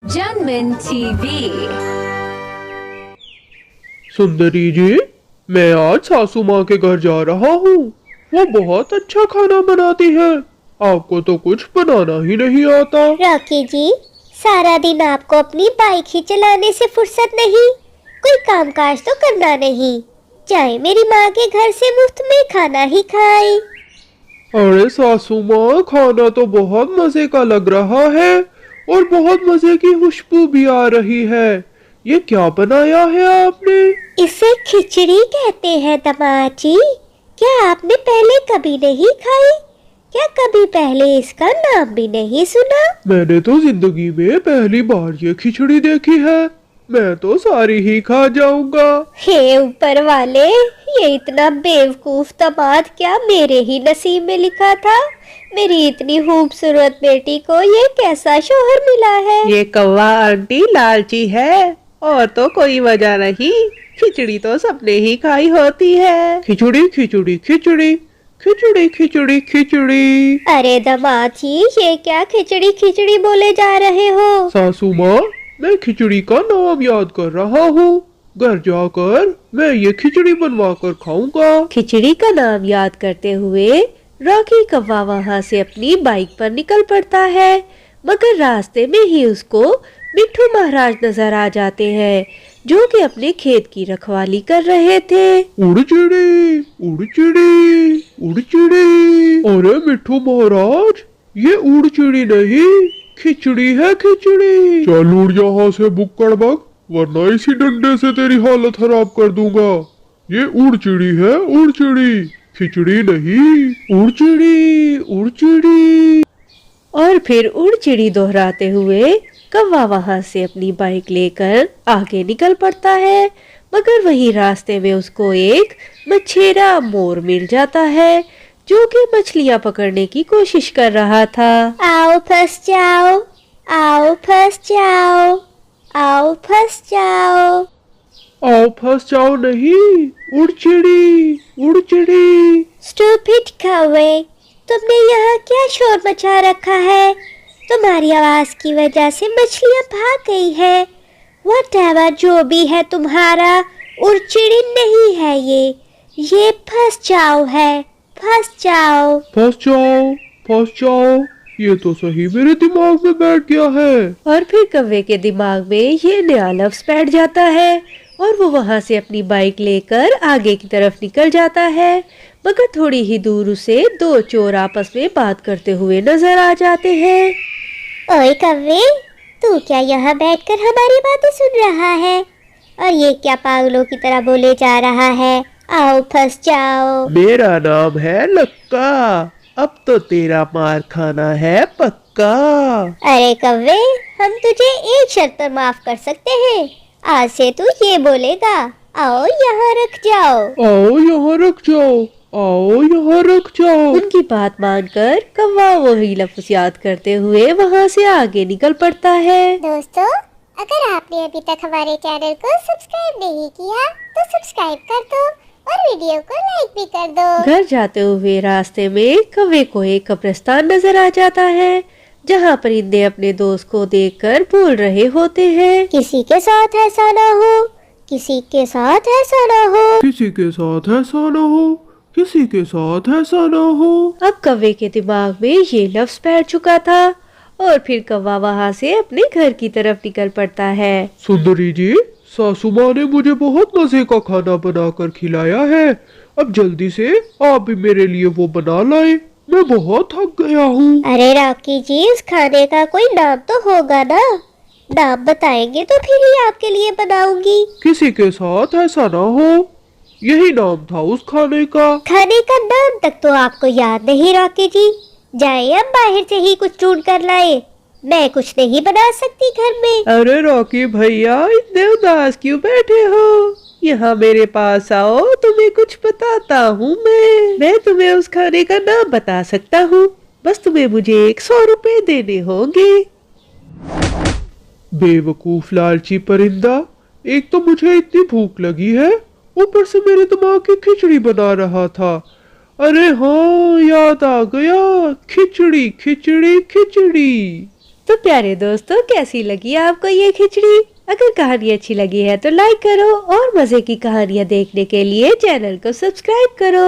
जनमन TV. सुंदरी जी, मैं आज सासू माँ के घर जा रहा हूँ। वो बहुत अच्छा खाना बनाती है। आपको तो कुछ बनाना ही नहीं आता। रॉकी जी, सारा दिन आपको अपनी बाइक ही चलाने से फुर्सत नहीं, कोई कामकाज तो करना नहीं। चाहे मेरी माँ के घर से मुफ्त में खाना ही खाए। अरे सासू माँ, खाना तो बहुत मजे का लग रहा है और बहुत मजे की खुशबू भी आ रही है। ये क्या बनाया है आपने? इसे खिचड़ी कहते हैं दामाद जी। क्या आपने पहले कभी नहीं खाई? क्या कभी पहले इसका नाम भी नहीं सुना? मैंने तो जिंदगी में पहली बार ये खिचड़ी देखी है। मैं तो सारी ही खा जाऊंगा। हे ऊपर वाले, ये इतना बेवकूफ दामाद क्या मेरे ही नसीब में लिखा था? मेरी इतनी खूबसूरत बेटी को ये कैसा शोहर मिला है? ये कौवा आंटी लालची है और तो कोई वजह नहीं। खिचड़ी तो सबने ही खाई होती है। खिचड़ी खिचड़ी खिचड़ी खिचड़ी खिचड़ी खिचड़ी। अरे दामाद जी, ये क्या खिचड़ी खिचड़ी बोले जा रहे हो? सासू माँ, मैं खिचड़ी का नाम याद कर रहा हूँ। घर जाकर मैं ये खिचड़ी बनवा कर खाऊंगा। खिचड़ी का नाम याद करते हुए रॉकी कौवा वहाँ से अपनी बाइक पर निकल पड़ता है, मगर रास्ते में ही उसको मिट्ठू महाराज नजर आ जाते हैं, जो कि अपने खेत की रखवाली कर रहे थे। उड़ चिड़ी उड़ चिड़ी उड़ चिड़ी। अरे मिट्ठू महाराज, ये उड़ चिड़ी नहीं, खिचड़ी है खिचड़ी। चल उड़ यहाँ से बुक्कड़ बक, वरना इसी डंडे से तेरी हालत खराब कर दूंगा। ये उड़ चिड़ी है, उड़ चिड़ी, खिचड़ी नहीं। उड़ चिड़ी उड़ चिड़ी। और फिर उड़ चिड़ी दोहराते हुए कौवा वहाँ से अपनी बाइक लेकर आगे निकल पड़ता है, मगर वही रास्ते में उसको एक मछेरा मोर मिल जाता है, जो कि मछलियाँ पकड़ने की कोशिश कर रहा था। आओ फंस जाओ, आओ फंस जाओ, आओ फंस जाओ। आओ फंस जाओ नहीं, उड़ चिड़ी उड़ चिड़ी। स्टूपिड कौवे, तुमने यहाँ क्या शोर मचा रखा है? तुम्हारी आवाज की वजह से मछलियाँ भाग गई है। व्हाटएवर जो भी है तुम्हारा, उड़चिड़ी नहीं है ये फंस जाओ है, फंस जाओ। फंस जाओ फंस जाओ, ये तो सही मेरे दिमाग में बैठ गया है। और फिर कौवे के दिमाग में ये नया लफ्ज बैठ जाता है और वो वहाँ से अपनी बाइक लेकर आगे की तरफ निकल जाता है, मगर थोड़ी ही दूर उसे दो चोर आपस में बात करते हुए नजर आ जाते हैं। ओए कौवे, तू क्या यहाँ बैठकर हमारी बातें सुन रहा है? और ये क्या पागलों की तरह बोले जा रहा है? आओ फंस जाओ। मेरा नाम है लक्का, अब तो तेरा मार खाना है पक्का। अरे कौवे, हम तुझे एक शर्त पर माफ कर सकते हैं। आज से तू ये बोलेगा, आओ यहाँ रख जाओ। आओ यहाँ रख जाओ, आओ यहाँ रख जाओ। उनकी बात मानकर कौवा वही लफ्ज याद करते हुए वहाँ से आगे निकल पड़ता है। दोस्तों, अगर आपने अभी तक हमारे चैनल को सब्सक्राइब नहीं किया तो सब्सक्राइब कर दो और वीडियो को लाइक भी कर दो। घर जाते हुए रास्ते में कौवे को एक कब्रिस्तान नजर आ जाता है, जहाँ परिंदे अपने दोस्त को देखकर बोल रहे होते हैं, किसी के साथ ऐसा ना हो, किसी के साथ ऐसा ना हो, किसी के साथ ऐसा ना हो, किसी के साथ ऐसा ना हो। अब कौवे के दिमाग में ये लफ्ज बैठ चुका था और फिर कौवा वहाँ से अपने घर की तरफ निकल पड़ता है। सुंदरी जी, सासू माँ ने मुझे बहुत मजे का खाना बनाकर खिलाया है। अब जल्दी से आप भी मेरे लिए वो बना लाए, मैं बहुत थक गया हूँ। अरे रॉकी जी, उस खाने का कोई नाम तो होगा ना? नाम बताएंगे तो फिर ही आपके लिए बनाऊंगी। किसी के साथ ऐसा ना हो, यही नाम था उस खाने का। खाने का नाम तक तो आपको याद नहीं रॉकी जी? जाए अब बाहर से ही कुछ ढूंढ कर लाए, मैं कुछ नहीं बना सकती घर में। अरे रॉकी भैया, इतने उदास क्यों बैठे हो? यहाँ मेरे पास आओ, तुम्हें कुछ बताता हूँ। मैं तुम्हें उस खाने का नाम बता सकता हूँ, बस तुम्हें मुझे 100 रुपए देने होंगे। बेवकूफ लालची परिंदा, एक तो मुझे इतनी भूख लगी है, ऊपर से मेरे दिमाग की खिचड़ी बना रहा था। अरे हाँ, याद आ गया, खिचड़ी खिचड़ी खिचड़ी। तो प्यारे दोस्तों, कैसी लगी आपको ये खिचड़ी? अगर कहानी अच्छी लगी है तो लाइक करो और मजे की कहानियां देखने के लिए चैनल को सब्सक्राइब करो।